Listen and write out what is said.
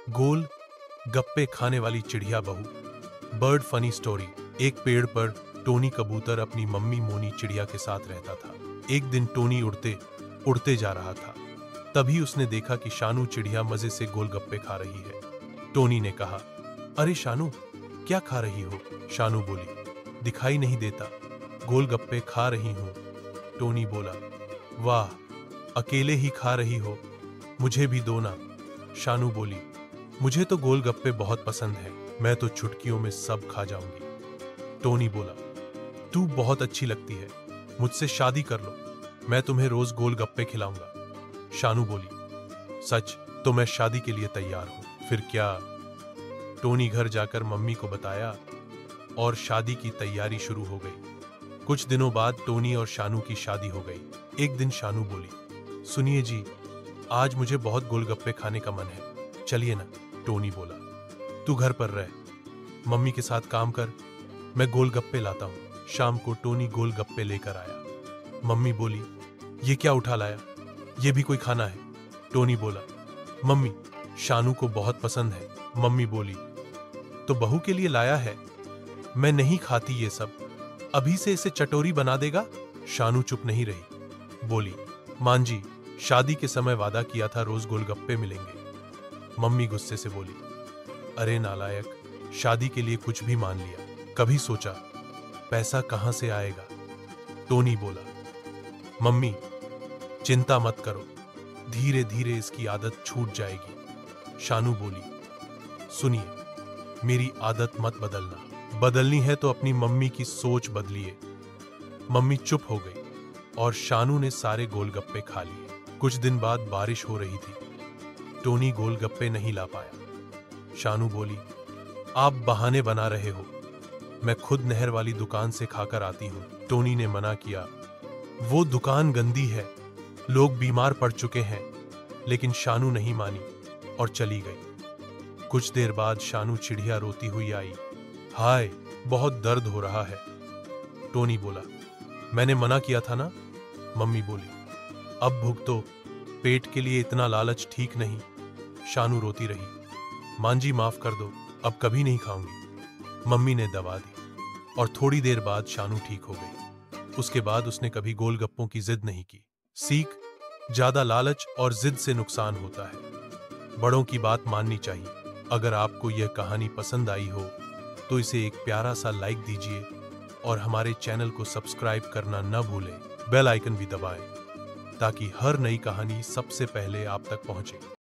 गोल गप्पे खाने वाली चिड़िया बहू। Bird funny story. एक पेड़ पर टोनी कबूतर अपनी मम्मी मोनी चिड़िया के साथ रहता था। एक दिन टोनी उड़ते उड़ते जा रहा था। तभी उसने देखा कि शानू चिड़िया मजे से गोलगप्पे खा रही है। टोनी ने कहा, अरे शानू, क्या खा रही हो? शानू बोली, दिखाई नहीं देता, गोलगप्पे खा रही हूं। टोनी बोला, वाह, अकेले ही खा रही हो, मुझे भी दो ना। शानू बोली, मुझे तो गोलगप्पे बहुत पसंद है, मैं तो चुटकियों में सब खा जाऊंगी। टोनी बोला, तू बहुत अच्छी लगती है, मुझसे शादी कर लो, मैं तुम्हें रोज गोलगप्पे खिलाऊंगा। शानू बोली, सच? तो मैं शादी के लिए तैयार हूं। फिर क्या? टोनी घर जाकर मम्मी को बताया और शादी की तैयारी शुरू हो गई। कुछ दिनों बाद टोनी और शानू की शादी हो गई। एक दिन शानू बोली, सुनिए जी, आज मुझे बहुत गोलगप्पे खाने का मन है, चलिए ना। टोनी बोला, तू घर पर रह, मम्मी के साथ काम कर, मैं गोलगप्पे लाता हूं। शाम को टोनी गोलगप्पे लेकर आया। मम्मी बोली, ये क्या उठा लाया, ये भी कोई खाना है? टोनी बोला, मम्मी, शानू को बहुत पसंद है। मम्मी बोली, तो बहू के लिए लाया है, मैं नहीं खाती ये सब, अभी से इसे चटोरी बना देगा। शानू चुप नहीं रही, बोली, मां जी, शादी के समय वादा किया था रोज गोलगप्पे मिलेंगे। मम्मी गुस्से से बोली, अरे नालायक, शादी के लिए कुछ भी मान लिया, कभी सोचा पैसा कहां से आएगा? टोनी बोला, मम्मी, चिंता मत करो, धीरे धीरे इसकी आदत छूट जाएगी। शानू बोली, सुनिए, मेरी आदत मत बदलना, बदलनी है तो अपनी मम्मी की सोच बदलिए। मम्मी चुप हो गई और शानू ने सारे गोलगप्पे खा लिए। कुछ दिन बाद बारिश हो रही थी। टोनी गोलगप्पे नहीं ला पाया। शानू बोली, आप बहाने बना रहे हो, मैं खुद नहर वाली दुकान से खाकर आती हूं। टोनी ने मना किया, वो दुकान गंदी है, लोग बीमार पड़ चुके हैं। लेकिन शानू नहीं मानी और चली गई। कुछ देर बाद शानू चिड़िया रोती हुई आई, हाय, बहुत दर्द हो रहा है। टोनी बोला, मैंने मना किया था ना। मम्मी बोली, अब भुगतो, पेट के लिए इतना लालच ठीक नहीं। शानू रोती रही, मां जी माफ कर दो, अब कभी नहीं खाऊंगी। मम्मी ने दबा दी और थोड़ी देर बाद शानू ठीक हो गई। उसके बाद उसने कभी गोलगप्पों की जिद नहीं की। सीख, ज्यादा लालच और जिद से नुकसान होता है, बड़ों की बात माननी चाहिए। अगर आपको यह कहानी पसंद आई हो तो इसे एक प्यारा सा लाइक दीजिए और हमारे चैनल को सब्सक्राइब करना न भूलें। बेल आइकन भी दबाएं ताकि हर नई कहानी सबसे पहले आप तक पहुंचे।